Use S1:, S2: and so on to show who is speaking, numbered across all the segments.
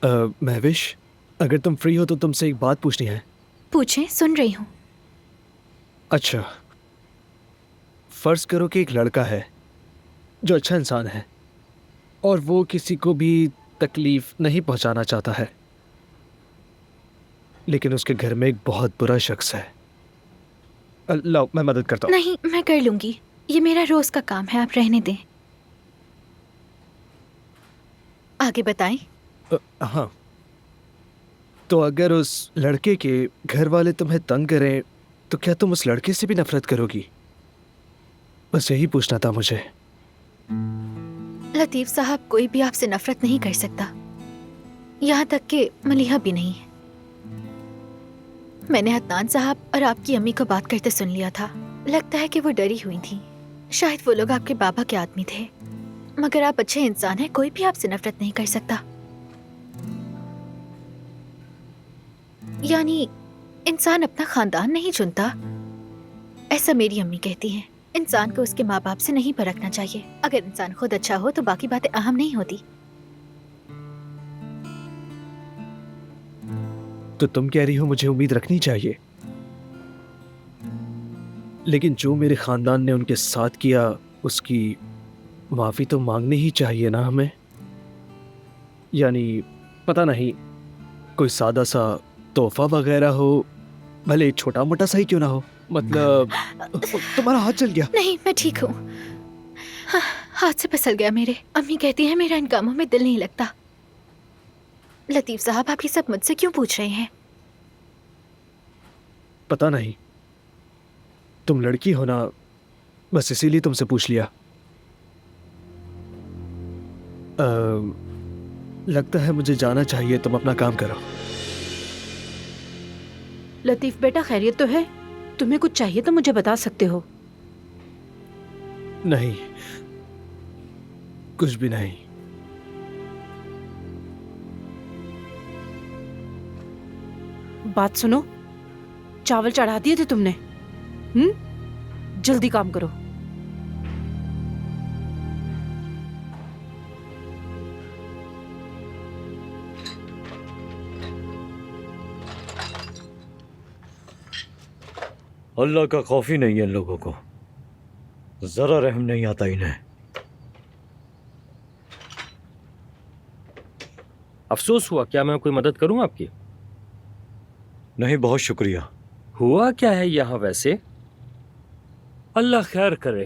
S1: महविश, अगर तुम फ्री हो तो तुमसे एक बात पूछनी है।
S2: पूछें, सुन रही हूँ।
S1: अच्छा, फर्ज करो कि एक लड़का है जो अच्छा इंसान है और वो किसी को भी तकलीफ नहीं पहुंचाना चाहता है, लेकिन उसके घर में एक बहुत बुरा शख्स है। लाओ, मैं मदद करता हूँ।
S2: नहीं, मैं कर लूंगी। ये मेरा रोज का काम है, आप रहने दें। आगे बताएं।
S1: हाँ, तो अगर उस लड़के के घर वाले तुम्हें तंग करें तो क्या तुम उस लड़के से भी नफरत करोगी? बस यही पूछना था मुझे।
S2: लतीफ साहब, कोई भी आपसे नफरत नहीं कर सकता, यहाँ तक कि मलिहा भी नहीं। मैंने अदनान साहब और आपकी अम्मी को बात करते सुन लिया था। लगता है कि वो डरी हुई थी। शायद वो लोग आपके बाबा के आदमी थे, मगर आप अच्छे इंसान हैं, कोई भी आपसे नफरत नहीं कर सकता। यानी इंसान अपना खानदान नहीं चुनता, ऐसा मेरी अम्मी कहती हैं। इंसान को उसके माँ बाप से नहीं परखना चाहिए। अगर इंसान खुद अच्छा हो तो बाकी बातें अहम नहीं होती।
S1: तो तुम कह रही हो मुझे उम्मीद रखनी चाहिए, लेकिन जो मेरे खानदान ने उनके साथ किया उसकी माफी तो मांगनी ही चाहिए ना हमें। यानी पता नहीं, कोई सादा सा तोहफा वगैरह हो, भले छोटा मोटा सा ही क्यों ना हो। मतलब तुम्हारा हाथ चल गया।
S2: नहीं, मैं ठीक हूँ। हाँ, हाथ से फिसल गया मेरे। अम्मी कहती है मेरा इन कामों में दिल नहीं लगता। लतीफ साहब, आप ये सब मुझसे क्यों पूछ रहे हैं?
S1: पता नहीं, तुम लड़की हो ना, बस इसीलिए तुमसे पूछ लिया। लगता है मुझे जाना चाहिए, तुम अपना काम करो।
S3: लतीफ बेटा, खैरियत तो है? तुम्हें कुछ चाहिए तो मुझे बता सकते हो।
S1: नहीं, कुछ भी नहीं।
S3: बात सुनो, चावल चढ़ा दिए थे तुमने? जल्दी काम करो।
S4: अल्लाह का खौफ ही नहीं है इन लोगों को, जरा रहम नहीं आता इन्हें।
S5: अफसोस हुआ। क्या मैं कोई मदद करूं आपकी?
S4: नहीं, बहुत शुक्रिया।
S5: हुआ क्या है यहाँ वैसे? अल्लाह खैर करे।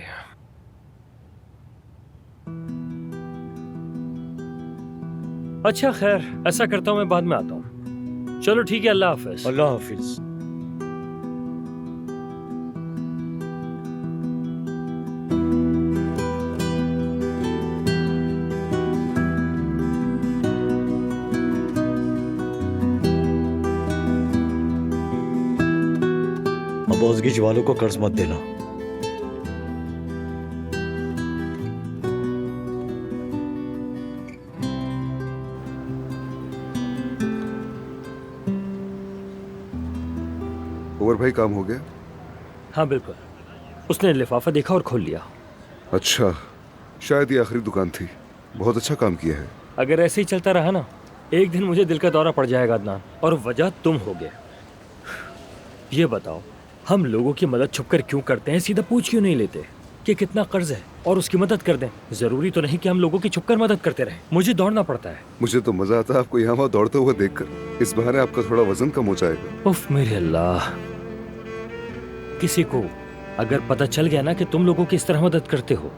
S5: अच्छा खैर, ऐसा करता हूं, मैं बाद में आता हूं। चलो ठीक है, अल्लाह हाफिज।
S4: अल्लाह हाफिज। अब औजगिज वालों को कर्ज मत देना।
S6: उमर भाई, काम हो गया?
S5: हाँ बिल्कुल, उसने लिफाफा देखा और खोल लिया।
S6: अच्छा, शायद ये आखिरी दुकान थी। बहुत अच्छा काम किया है।
S5: अगर ऐसे ही चलता रहा ना, एक दिन मुझे दिल का दौरा पड़ जाएगा अदनान, और वजह तुम होगे। ये बताओ, हम लोगों की मदद छुपकर क्यों करते हैं? सीधा पूछ क्यों नहीं लेते कि कितना कर्ज है और उसकी मदद कर दें? जरूरी तो नहीं कि हम लोगों की छुपकर मदद करते रहें। मुझे दौड़ना पड़ता है।
S6: मुझे तो मजा आता है आपको यहाँ वहाँ दौड़ते हुए देखकर। इस बहाने आपका थोड़ा वजन कम हो जाएगा।
S5: उफ मेरे अल्लाह, किसी को अगर पता चल गया ना कि तुम लोगों की इस तरह मदद करते हो,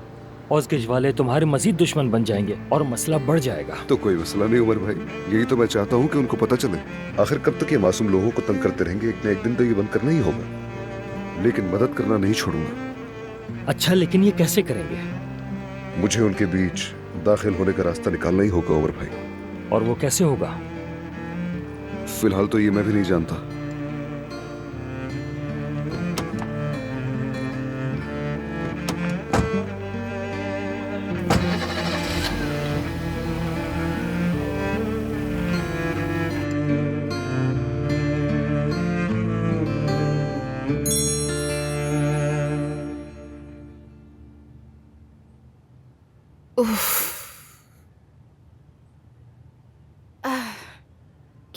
S5: औजगिज वाले तुम्हारे मजीद दुश्मन बन जाएंगे और मसला बढ़ जाएगा।
S6: तो कोई मसला नहीं उमर भाई, यही तो मैं चाहता हूँ कि उनको पता चले। आखिर कब तक ये मासूम लोगों को तंग करते रहेंगे? एक न एक दिन तो ये बंद करना ही होगा, लेकिन मदद करना नहीं छोड़ूंगा।
S5: अच्छा, लेकिन ये कैसे करेंगे?
S6: मुझे उनके बीच दाखिल होने का रास्ता निकालना ही होगा उमर भाई।
S5: और वो कैसे होगा?
S6: फिलहाल तो ये मैं भी नहीं जानता।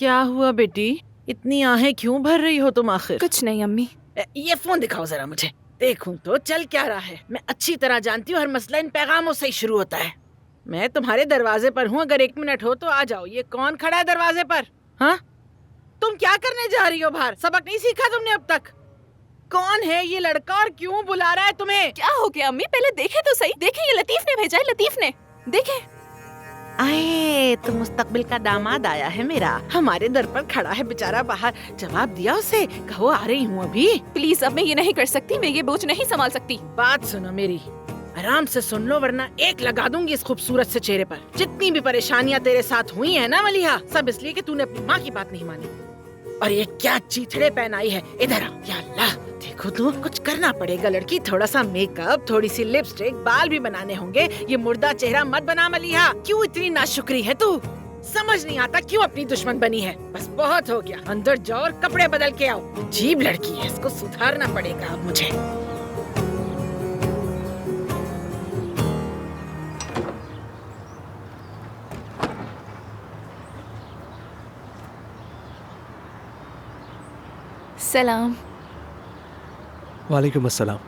S7: क्या हुआ बेटी? इतनी आहें क्यों भर रही हो तुम आखिर?
S3: कुछ नहीं अम्मी।
S7: ये फोन दिखाओ जरा मुझे, देखूं तो चल क्या रहा है। मैं अच्छी तरह जानती हूँ हर मसला इन पैगामों से ही शुरू होता है। मैं तुम्हारे दरवाजे पर हूँ, अगर 1 मिनट हो तो आ जाओ। ये कौन खड़ा है दरवाजे पर? हाँ, तुम क्या करने जा रही हो बाहर? सबक नहीं सीखा तुमने अब तक? कौन है ये लड़का और क्यों बुला रहा है तुम्हें?
S3: क्या हो गया अम्मी? पहले देखे तो सही। देखे, ये लतीफ ने भेजा है, लतीफ ने। देखे।
S7: आए तो मुस्तकबिल का दामाद आया है मेरा, हमारे दर पर खड़ा है बेचारा बाहर। जवाब दिया उसे, कहो आ रही हूँ अभी।
S3: प्लीज, अब मैं ये नहीं कर सकती। मैं ये बोझ नहीं संभाल सकती।
S7: बात सुनो मेरी, आराम से सुन लो वरना एक लगा दूंगी इस खूबसूरत से चेहरे पर। जितनी भी परेशानियाँ तेरे साथ हुई है ना मलिहा, सब इसलिए कि तूने अपनी माँ की बात नहीं मानी। और ये क्या चीथड़े पहनाई है, इधर आ। या अल्लाह, देखो तो कुछ करना पड़ेगा लड़की। थोड़ा सा मेकअप, थोड़ी सी लिपस्टिक, बाल भी बनाने होंगे। ये मुर्दा चेहरा मत बना मलिहा। क्यों इतनी नाशुक्री है तू? समझ नहीं आता क्यों अपनी दुश्मन बनी है। बस बहुत हो गया, अंदर जाओ और कपड़े बदल के आओ। अजीब लड़की है, इसको सुधारना पड़ेगा अब मुझे।
S3: सलाम।
S1: वालेकुम अस्सलाम।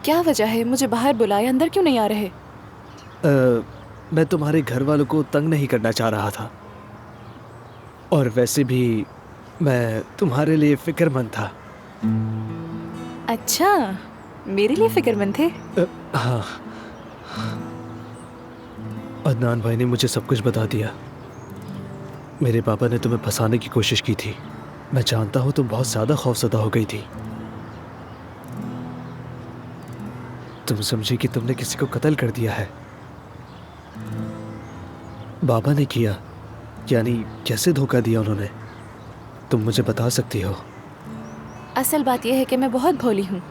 S3: क्या वजह है? मुझे बाहर बुलाए, अंदर क्यों नहीं आ रहे?
S1: मैं तुम्हारे घर वालों को तंग नहीं करना चाह रहा था, और वैसे भी मैं तुम्हारे लिए फिक्रमंद था।
S3: अच्छा, मेरे लिए फिक्रमंद थे?
S1: हाँ, अदनान भाई ने मुझे सब कुछ बता दिया। मेरे पापा ने तुम्हें फंसाने की कोशिश की थी। मैं जानता हूँ तुम बहुत ज़्यादा खौफजदा हो गई थी। तुम समझी कि तुमने किसी को कत्ल कर दिया है। बाबा ने किया, यानी कैसे धोखा दिया उन्होंने? तुम मुझे बता सकती हो?
S3: असल बात यह है कि मैं बहुत भोली हूँ,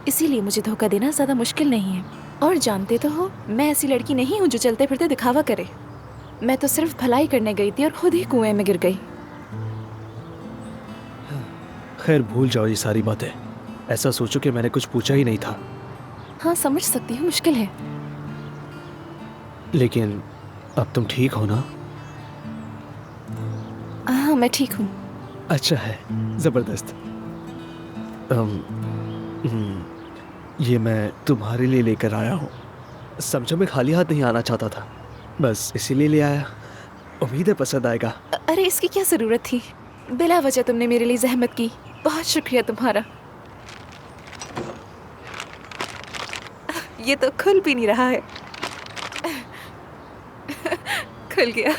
S3: इसीलिए मुझे धोखा देना ज़्यादा मुश्किल नहीं है। और जानते तो हो, मैं ऐसी लड़की नहीं हूँ जो चलते फिरते दिखावा करे। मैं तो सिर्फ भलाई करने गई थी और खुद ही कुएं में गिर गई।
S1: खैर, भूल जाओ ये सारी बातें। ऐसा सोचो कि मैंने कुछ पूछा ही नहीं था।
S3: हाँ, समझ सकती हूँ, मुश्किल है।
S1: लेकिन अब तुम ठीक हो ना?
S3: हाँ, मैं ठीक हूँ।
S1: अच्छा है, ज़बरदस्त। ये मैं तुम्हारे लिए लेकर आया हूँ। समझो मैं खाली हाथ नहीं आना चाहता था, बस इसीलिए ले आया। उम्मीद है पसंद आएगा।
S3: अरे इसकी क्या ज़रूरत थी? बिला वजह तुमने मेरे लिए जहमत की, बहुत शुक्रिया तुम्हारा। ये तो खुल भी नहीं रहा है। खुल गया।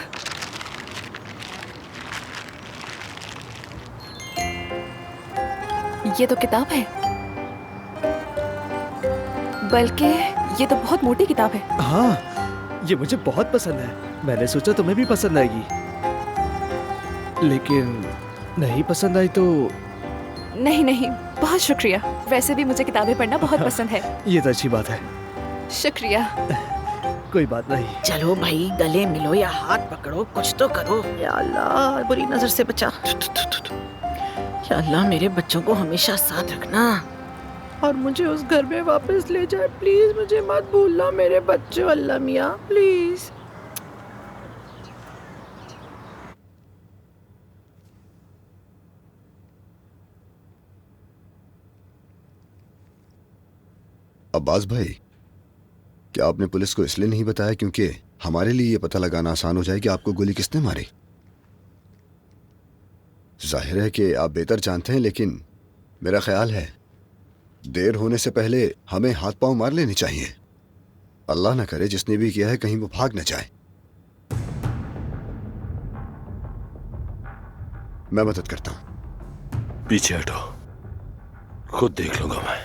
S3: ये तो किताब है, बल्कि ये तो बहुत मोटी किताब है।
S1: हाँ, ये मुझे बहुत पसंद है। मैंने सोचा तुम्हें भी पसंद आएगी, लेकिन नहीं पसंद आई तो?
S3: नहीं नहीं, बहुत शुक्रिया। वैसे भी मुझे किताबें पढ़ना बहुत पसंद है।
S1: ये तो अच्छी बात है।
S3: शुक्रिया।
S1: कोई बात नहीं।
S7: चलो भाई, गले मिलो या हाथ पकड़ो, कुछ तो करो। या अल्लाह, बुरी नजर से बचा। या अल्लाह, मेरे बच्चों को हमेशा साथ रखना और मुझे उस घर में वापस ले जाए प्लीज। मुझे मत भूलना मेरे बच्चों, अल्लाह मियाँ प्लीज।
S6: अब्बास भाई, क्या आपने पुलिस को इसलिए नहीं बताया क्योंकि हमारे लिए ये पता लगाना आसान हो जाए कि आपको गोली किसने मारी? जाहिर है कि आप बेहतर जानते हैं, लेकिन मेरा ख्याल है देर होने से पहले हमें हाथ पांव मार लेने चाहिए। अल्लाह ना करे जिसने भी किया है कहीं वो भाग न जाए। मैं मदद करता हूं।
S8: पीछे हटो, खुद देख लूंगा मैं।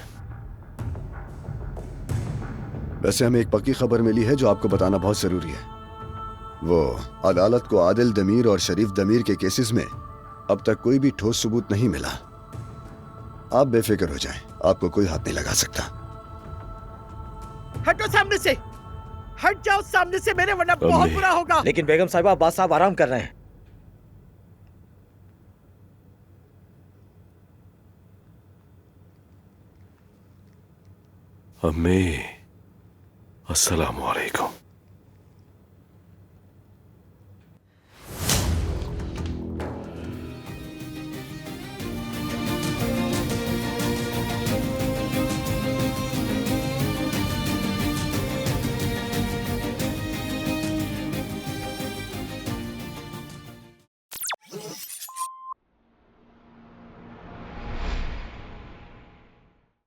S6: वैसे हमें एक पक्की खबर मिली है जो आपको बताना बहुत जरूरी है। वो अदालत को आदिल दमीर और शरीफ दमीर के केसेस में अब तक कोई भी ठोस सबूत नहीं मिला। आप बेफिक्र हो जाएं, आपको कोई हाथ नहीं लगा सकता।
S7: हटो सामने से, हट जाओ सामने से मेरे, वरना बहुत बुरा होगा।
S4: लेकिन बेगम साहिबा, अब्बास साहब आराम कर रहे हैं।
S8: अम्मी, अस्सलाम वालेकुम।